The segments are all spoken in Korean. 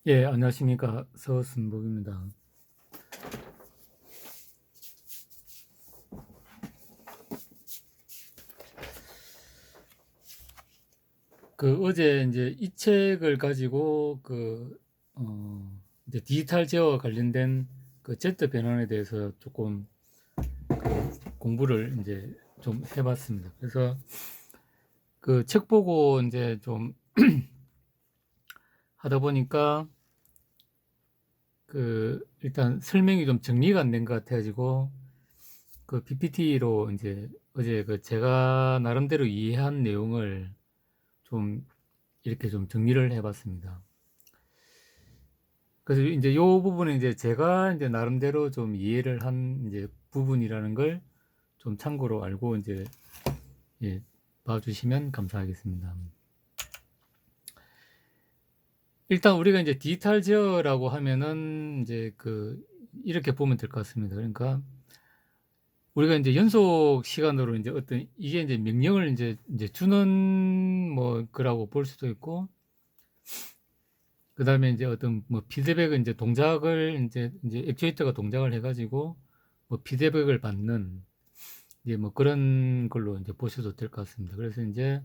예, 안녕하십니까. 서순복입니다. 어제 이제 이 책을 가지고 이제 디지털 제어와 관련된 Z 변환에 대해서 조금 공부를 이제 좀 해봤습니다. 그래서 그 책 보고 이제 좀 하다 보니까 일단 설명이 좀 정리가 안 된 것 같아가지고 PPT로 이제 어제 제가 나름대로 이해한 내용을 좀 이렇게 좀 정리를 해봤습니다. 그래서 이제 요 부분은 이제 제가 이제 나름대로 좀 이해를 한 이제 부분이라는 걸 좀 참고로 알고 이제 예, 봐주시면 감사하겠습니다. 일단 우리가 이제 디지털 제어라고 하면은 이제 이렇게 보면 될 것 같습니다. 그러니까 우리가 이제 연속 시간으로 이제 어떤 이게 이제 명령을 이제 주는 뭐 거라고 볼 수도 있고, 그 다음에 이제 어떤 뭐 피드백을 이제 동작을 이제 액추에이터가 동작을 해가지고 뭐 피드백을 받는 이제 뭐 그런 걸로 이제 보셔도 될 것 같습니다. 그래서 이제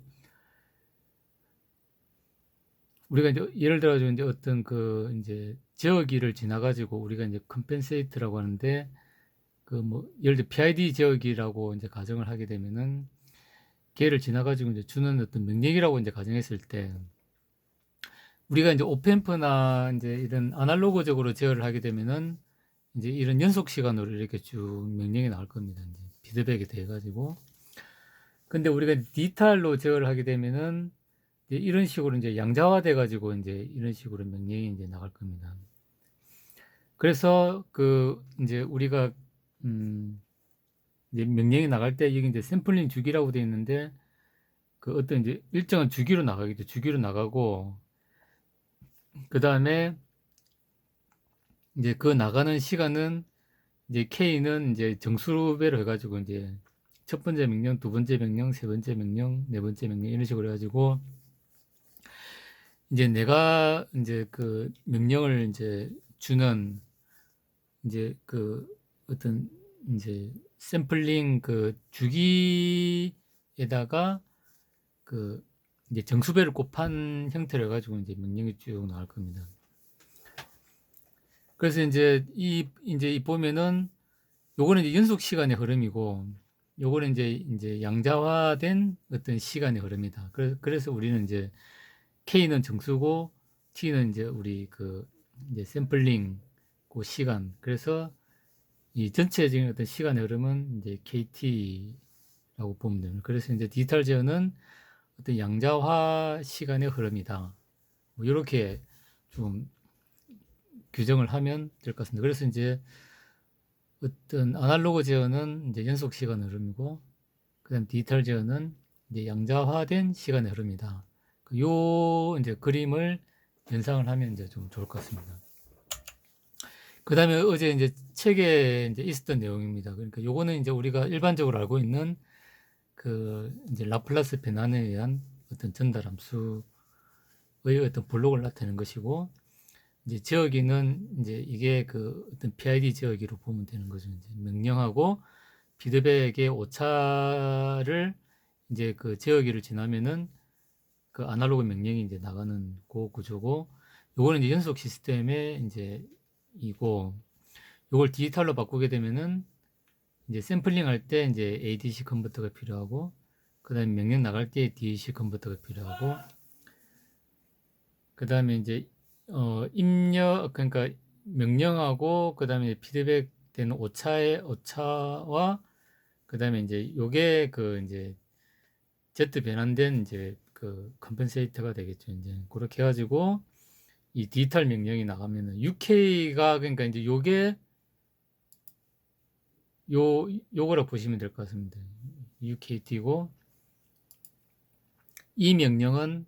우리가 이제 예를 들어서 이제 어떤 이제 제어기를 지나가지고 우리가 이제 컴펜세이트라고 하는데 뭐 예를 들어 PID 제어기라고 이제 가정을 하게 되면은 걔를 지나가지고 이제 주는 어떤 명령이라고 이제 가정했을 때 우리가 이제 오펜프나 이제 이런 아날로그적으로 제어를 하게 되면은 이제 이런 연속 시간으로 이렇게 쭉 명령이 나올 겁니다. 이제 피드백에 대해 가지고. 근데 우리가 디지털로 제어를 하게 되면은 이제 이런 식으로 이제 양자화돼 가지고 이제 이런 식으로 명령이 이제 나갈 겁니다. 그래서 이제 우리가 이제 명령이 나갈 때 여기 이제 샘플링 주기라고 되어 있는데 어떤 이제 일정한 주기로 나가겠죠. 주기로 나가고 그다음에 이제 나가는 시간은 이제 K는 이제 정수배로 해가지고 이제 첫 번째 명령, 두 번째 명령, 세 번째 명령, 네 번째 명령 이런 식으로 해가지고 이제 내가 이제 명령을 이제 주는 이제 어떤 이제 샘플링 주기에다가 그 이제 정수배를 곱한 형태로 해가지고 이제 명령이 쭉 나올 겁니다. 그래서 이제 보면은 요거는 이제 연속 시간의 흐름이고 요거는 이제 양자화된 어떤 시간의 흐름이다. 그래서 우리는 이제 K는 정수고 T는 이제 우리 이제 샘플링 그 시간. 그래서 이 전체적인 어떤 시간의 흐름은 이제 KT라고 보면 됩니다. 그래서 이제 디지털 제어는 어떤 양자화 시간의 흐름이다. 뭐 이렇게 좀 규정을 하면 될 것 같습니다. 그래서 이제 어떤 아날로그 제어는 이제 연속 시간 흐름이고, 그다음 디지털 제어는 이제 양자화된 시간의 흐름이다. 요 이제 그림을 연상을 하면 이제 좀 좋을 것 같습니다. 그 다음에 어제 이제 책에 이제 있었던 내용입니다. 그러니까 요거는 이제 우리가 일반적으로 알고 있는 이제 라플라스 변환에 의한 어떤 전달 함수의 어떤 블록을 나타내는 것이고, 이제 지어기는 이제 이게 어떤 PID 지어기로 보면 되는 거죠. 이제 명령하고 피드백의 오차를 이제 지어기를 지나면은 아날로그 명령이 이제 나가는 구조고, 요거는 이제 연속 시스템의 이제 이고, 요걸 디지털로 바꾸게 되면은 이제 샘플링 할 때 이제 ADC 컨버터가 필요하고, 그 다음에 명령 나갈 때 DAC 컨버터가 필요하고, 그 다음에 이제 입력, 그러니까 명령하고 그 다음에 피드백 되는 오차와 그 다음에 이제 요게 이제 Z 변환된 이제 컴pensator가 되겠죠. 이제 그렇게 해가지고 이 디지털 명령이 나가면은 UK가 그러니까 이제 요게 요거라 보시면 될 것 같습니다. UKT고 이 명령은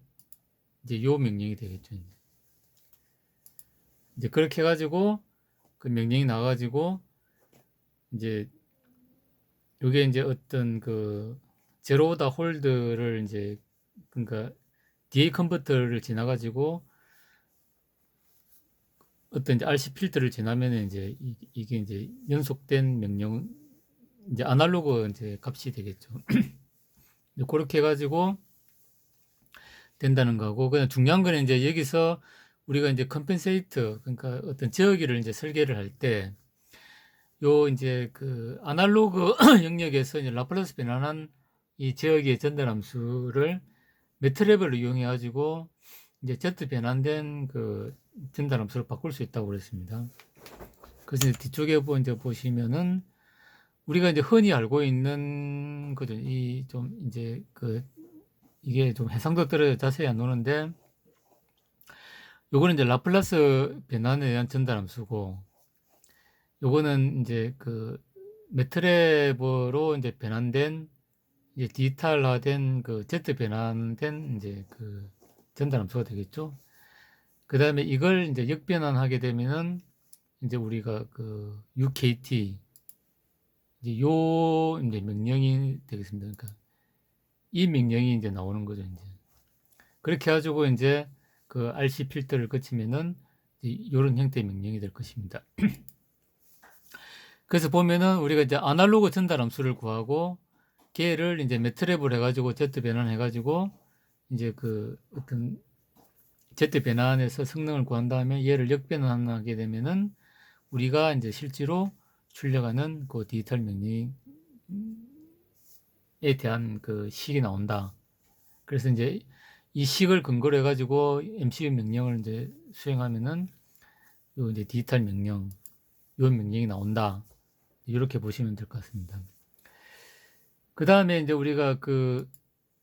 이제 요 명령이 되겠죠. 이제 그렇게 해가지고 그 명령이 나가지고 이제 요게 이제 어떤 제로다 홀드를 이제 그러니까 DA 컨버터를 지나가지고 어떤 이제 RC 필터를 지나면은 이제 이게 이제 연속된 명령, 이제 아날로그 이제 값이 되겠죠. 그렇게 해가지고 된다는 거고, 그냥 중요한 거는 이제 여기서 우리가 이제 컴펜세이트, 그러니까 어떤 저기를 이제 설계를 할 때, 요 이제 그 아날로그 영역에서 이제 라플라스 변환한 이 저기의 전달 함수를 매트랩을 이용해 가지고 이제 Z 변환된 그 전달 함수를 바꿀 수 있다고 그랬습니다. 그래서 이제 뒤쪽에 이제 보시면은 우리가 이제 흔히 알고 있는 거죠. 이 좀 이제 그 이게 좀 해상도 떨어져 자세히 안 노는데, 요거는 이제 라플라스 변환에 의한 전달 함수고, 요거는 이제 그 매트랩으로 이제 변환된 이제 디지털화된 그 Z 변환된 이제 그 전달 함수가 되겠죠. 그 다음에 이걸 이제 역변환하게 되면은 이제 우리가 그 UKT 이제 요 이제 명령이 되겠습니다. 그러니까 이 명령이 이제 나오는 거죠. 이제 그렇게 해가지고 이제 그 RC 필터를 거치면은 이런 형태의 명령이 될 것입니다. 그래서 보면은 우리가 이제 아날로그 전달 함수를 구하고 걔를 이제 매트랩을 해가지고 Z 변환해가지고 이제 그 어떤 Z 변환해서 성능을 구한 다음에 얘를 역변환하게 되면은 우리가 이제 실제로 출력하는 그 디지털 명령에 대한 그 식이 나온다. 그래서 이제 이 식을 근거로 해가지고 MCU 명령을 이제 수행하면은 요 이제 디지털 명령, 요 명령이 나온다. 이렇게 보시면 될 것 같습니다. 그 다음에 이제 우리가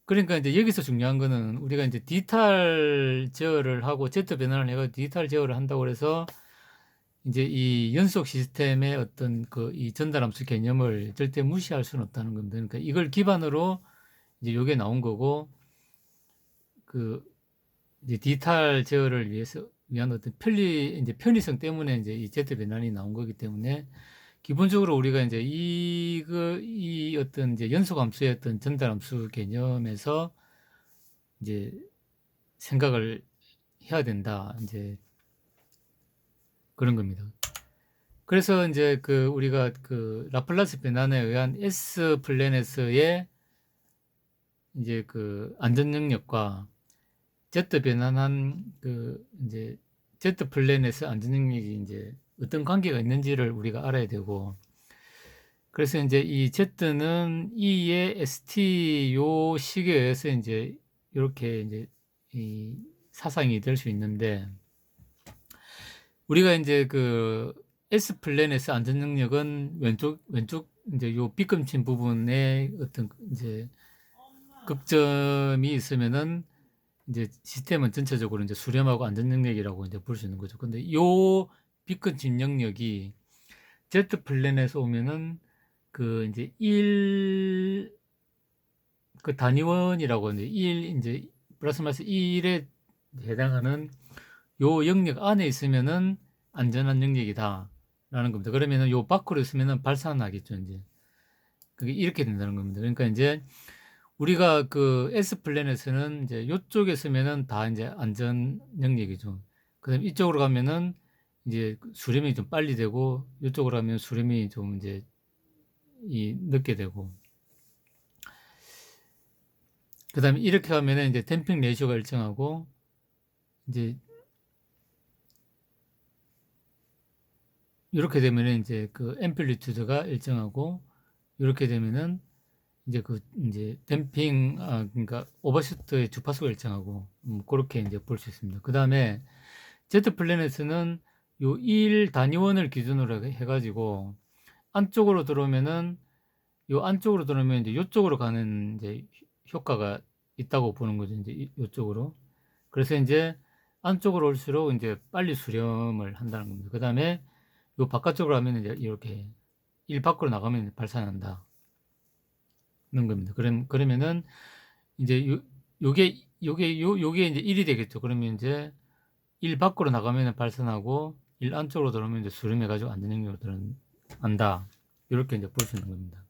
그러니까 이제 여기서 중요한 거는 우리가 이제 디지털 제어를 하고 Z 변환을 해가지고 디지털 제어를 한다고 해서 이제 이 연속 시스템의 어떤 이 전달 함수 개념을 절대 무시할 수는 없다는 겁니다. 그러니까 이걸 기반으로 이제 요게 나온 거고, 이제 디지털 제어를 위한 어떤 이제 편의성 때문에 이제 이 Z 변환이 나온 거기 때문에 기본적으로 우리가 이제 이 어떤 이제 연속 함수의 어떤 전달 함수 개념에서 이제 생각을 해야 된다. 이제 그런 겁니다. 그래서 이제 우리가 라플라스 변환에 의한 S 플래닛의 이제 안전 능력과 Z 변환한 이제 Z 플래닛의 안전 능력이 이제 어떤 관계가 있는지를 우리가 알아야 되고, 그래서 이제 이 Z는 E의 ST 요 식에 의해서 이제 이렇게 이제 이 사상이 될 수 있는데, 우리가 이제 S 플래닛의 안전 능력은 왼쪽 이제 요 빗금친 부분에 어떤 이제 극점이 있으면은 이제 시스템은 전체적으로 이제 수렴하고 안전 능력이라고 이제 볼 수 있는 거죠. 근데 요 빗금친 영역이 Z 플랜에서 오면은 이제 1 단위원이라고 이제 1 이제 플러스 마이너스 1에 해당하는 요 영역 안에 있으면은 안전한 영역이다라는 겁니다. 그러면은 요 밖으로 있으면은 발산하겠죠, 이제. 그게 이렇게 된다는 겁니다. 그러니까 이제 우리가 S 플랜에서는 이제 요쪽에 있으면은 다 이제 안전 영역이죠. 그다음에 이쪽으로 가면은 이제 수렴이 좀 빨리 되고, 이쪽으로 가면 수렴이 좀 이제 늦게 되고, 그다음에 이렇게 하면은 이제 댐핑 레이쇼가 일정하고, 이제 이렇게 되면은 이제 앰플리튜드가 일정하고, 이렇게 되면은 이제 이제 댐핑 그러니까 오버슈트의 주파수가 일정하고, 그렇게 이제 볼 수 있습니다. 그다음에 Z 플래닛은 요 1 단위원을 기준으로 해가지고 안쪽으로 들어오면은 요 안쪽으로 들어오면 이제 요쪽으로 가는 이제 효과가 있다고 보는 거죠. 이제 요쪽으로. 그래서 이제 안쪽으로 올수록 이제 빨리 수렴을 한다는 겁니다. 그 다음에 요 바깥쪽으로 하면 이제 이렇게 1 밖으로 나가면 발산한다. 는 겁니다. 그러면은 이제 요게 이제 1이 되겠죠. 그러면 이제 1 밖으로 나가면 발산하고 1 안쪽으로 들어오면 이제 수렴해가지고 안전 영역으로 들어간다. 이렇게 이제 볼 수 있는 겁니다.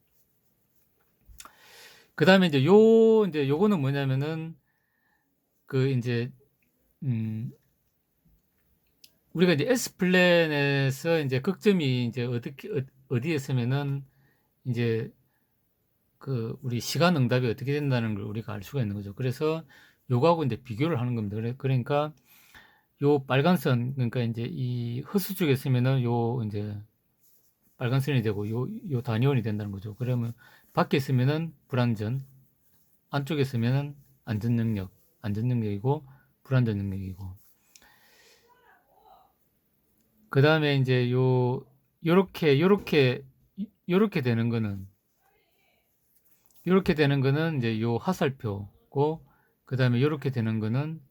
그 다음에 이제 요거는 뭐냐면은 이제 우리가 이제 S 플랜에서 이제 극점이 이제 어디에 있으면은 이제 그 우리 시간 응답이 어떻게 된다는 걸 우리가 알 수가 있는 거죠. 그래서 요거하고 이제 비교를 하는 겁니다. 그러니까 요 빨간 선, 그러니까 이제 이 허수 쪽에 있으면은 요 이제 빨간 선이 되고 요 단위원이 된다는 거죠. 그러면 밖에 있으면은 불안전, 안쪽에 있으면은 안전 능력이고 불안전 능력이고. 그 다음에 이제 요렇게 되는 거는 이제 요 화살표고, 그 다음에 요렇게 되는 거는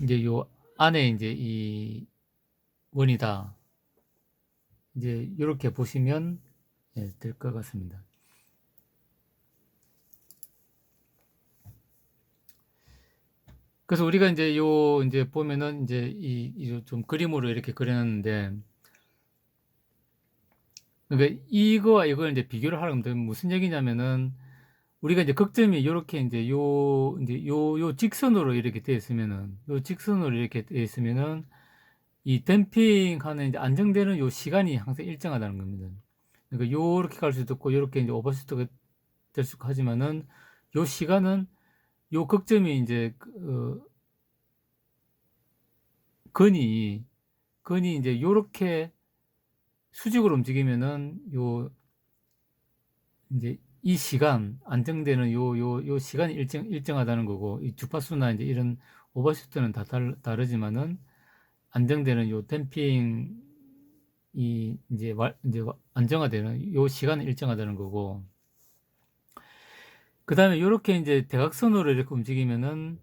이제 요 안에 이제 이 원이다. 이제 요렇게 보시면 될 것 같습니다. 그래서 우리가 이제 이제 보면은 이제 이 좀 그림으로 이렇게 그렸는데, 그러니까 이거와 이걸 이제 비교를 하려면 무슨 얘기냐면은, 우리가 이제 극점이 요렇게 이제 요 직선으로 이렇게 되어 있으면은, 이 댐핑하는 이제 안정되는 요 시간이 항상 일정하다는 겁니다. 그러니까 요렇게 갈 수도 있고, 요렇게 이제 오버슈트가 될 수 있고 하지만은, 요 시간은 요 극점이 이제 건이 이제 요렇게 수직으로 움직이면은 이제 이 시간 안정되는 요 시간이 일정하다는 거고, 이 주파수나 이제 이런 오버슈트는 다 다르지만은 안정되는 요 댐핑이 이제 안정화되는 요 시간은 일정하다는 거고, 그 다음에 요렇게 이제 대각선으로 이렇게 움직이면은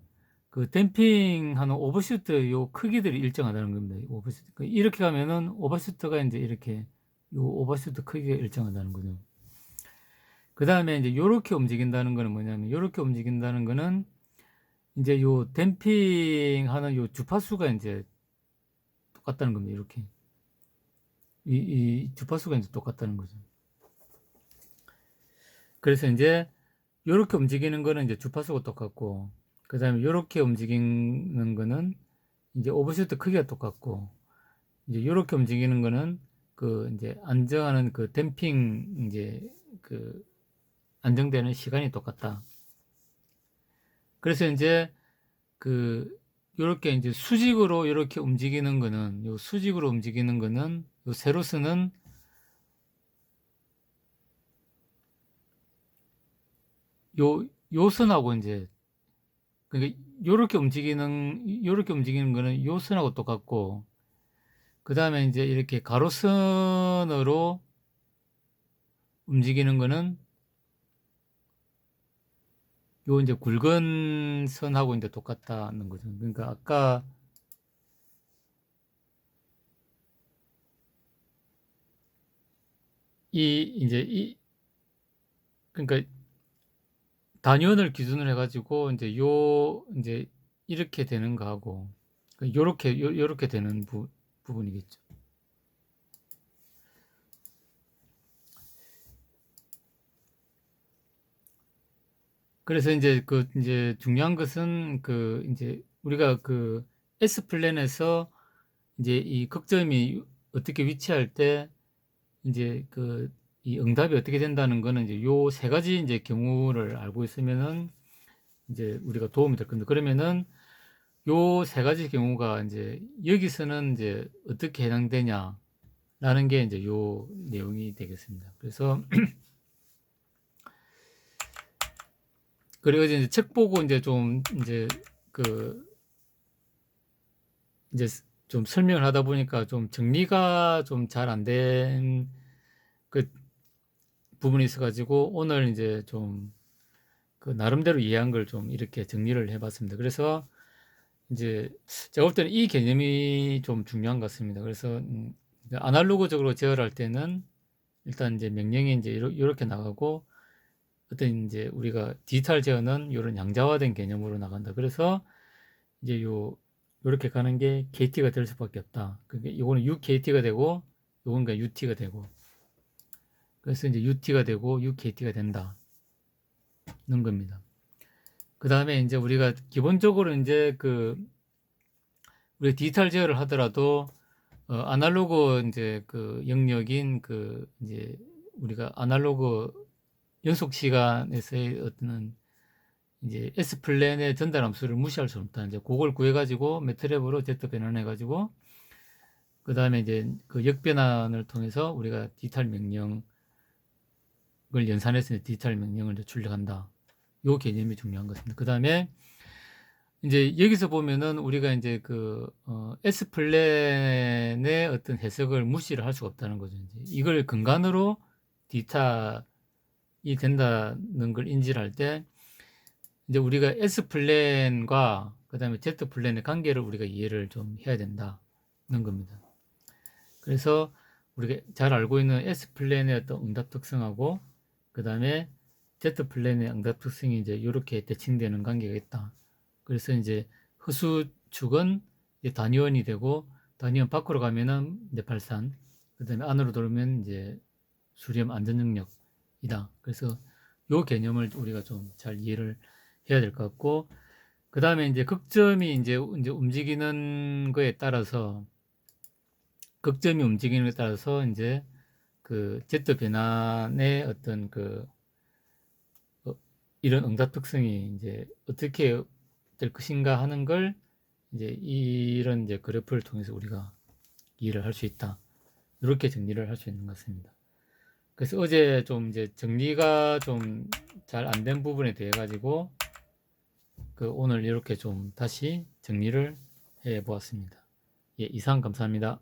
그 댐핑하는 오버슈트 요 크기들이 일정하다는 겁니다. 오버슈트. 이렇게 가면은 오버슈트가 이제 이렇게 요 오버슈트 크기가 일정하다는 거죠. 그 다음에 이제 요렇게 움직인다는 거는 뭐냐면, 요렇게 움직인다는 거는 이제 요 댐핑하는 요 주파수가 이제 똑같다는 겁니다. 이렇게. 이 주파수가 이제 똑같다는 거죠. 그래서 이제 요렇게 움직이는 거는 이제 주파수가 똑같고, 그 다음에 요렇게 움직이는 거는 이제 오버슈트 크기가 똑같고, 이제 요렇게 움직이는 거는 그 이제 안정하는 그 댐핑 이제 그 안정되는 시간이 똑같다. 그래서 이제 그 요렇게 이제 수직으로 이렇게 움직이는 거는 요 세로스는 요 선하고 이제, 그러니까 요렇게 움직이는 거는 요 선하고 똑같고, 그 다음에 이제 이렇게 가로선으로 움직이는 거는 요 이제 굵은 선하고 이제 똑같다는 거죠. 그러니까 아까 그러니까 단위원을 기준으로 해가지고 이제 이제 이렇게 되는 거하고, 요렇게 되는 부분이겠죠. 그래서 이제 중요한 것은 이제 우리가 S 플랜에서 이제 이 극점이 어떻게 위치할 때 이제 이 응답이 어떻게 된다는 거는 이제 요 세 가지 이제 경우를 알고 있으면은 이제 우리가 도움이 될 겁니다. 그러면은 요 세 가지 경우가 이제 여기서는 이제 어떻게 해당되냐라는 게 이제 요 내용이 되겠습니다. 그래서 그리고 이제 책 보고 이제 좀 그 이제 좀 설명을 하다 보니까 좀 정리가 좀 잘 안 된 그 부분이 있어가지고 오늘 이제 좀 나름대로 이해한 걸 좀 이렇게 정리를 해봤습니다. 그래서 이제 제가 볼 때는 이 개념이 좀 중요한 것 같습니다. 그래서 아날로그적으로 제어할 때는 일단 이제 명령이 이제 이렇게 나가고, 어떤 이제 우리가 디지털 제어는 이런 양자화된 개념으로 나간다. 그래서 이제 요렇게 가는 게 KT가 될 수밖에 없다. 그게 요거는 UKT가 되고, 요건 UT가 되고, 그래서 이제 UT가 되고 UKT가 된다는 겁니다. 그 다음에 이제 우리가 기본적으로 이제 우리가 디지털 제어를 하더라도 아날로그 이제 그 영역인 그 이제 우리가 아날로그 연속 시간에서의 어떤 이제 S 플랜의 전달 함수를 무시할 수 없다. 이제 그걸 구해가지고 매트랩으로 Z 변환해가지고 그 다음에 이제 그 역변환을 통해서 우리가 디지털 명령을 연산해서 디지털 명령을 이제 출력한다. 요 개념이 중요한 것입니다. 그 다음에 이제 여기서 보면은 우리가 이제 그 S 플랜의 어떤 해석을 무시를 할 수가 없다는 거죠. 이제 이걸 근간으로 디지털이 된다는 걸 인지를 할 때 이제 우리가 S 플랜과 그 다음에 Z 플랜의 관계를 우리가 이해를 좀 해야 된다는 겁니다. 그래서 우리가 잘 알고 있는 S 플랜의 어떤 응답 특성하고 그 다음에 Z 플랜의 응답 특성이 이제 이렇게 대칭되는 관계가 있다. 그래서 이제 허수축은 이제 단위원이 되고 단위원 밖으로 가면은 이제 발산, 그 다음에 안으로 들어오면 이제 수렴 안전 능력이다. 그래서 요 개념을 우리가 좀 잘 이해를 해야 될 것 같고, 그 다음에 이제 극점이 이제 움직이는 거에 따라서 극점이 움직이는 것에 따라서 이제 그 Z 변환의 어떤 그 이런 응답 특성이 이제 어떻게 될 것인가 하는 걸 이제 이런 이제 그래프를 통해서 우리가 이해를 할 수 있다. 이렇게 정리를 할 수 있는 것 같습니다. 그래서 어제 좀 이제 정리가 좀 잘 안 된 부분에 대해 가지고 그 오늘 이렇게 좀 다시 정리를 해 보았습니다. 예, 이상 감사합니다.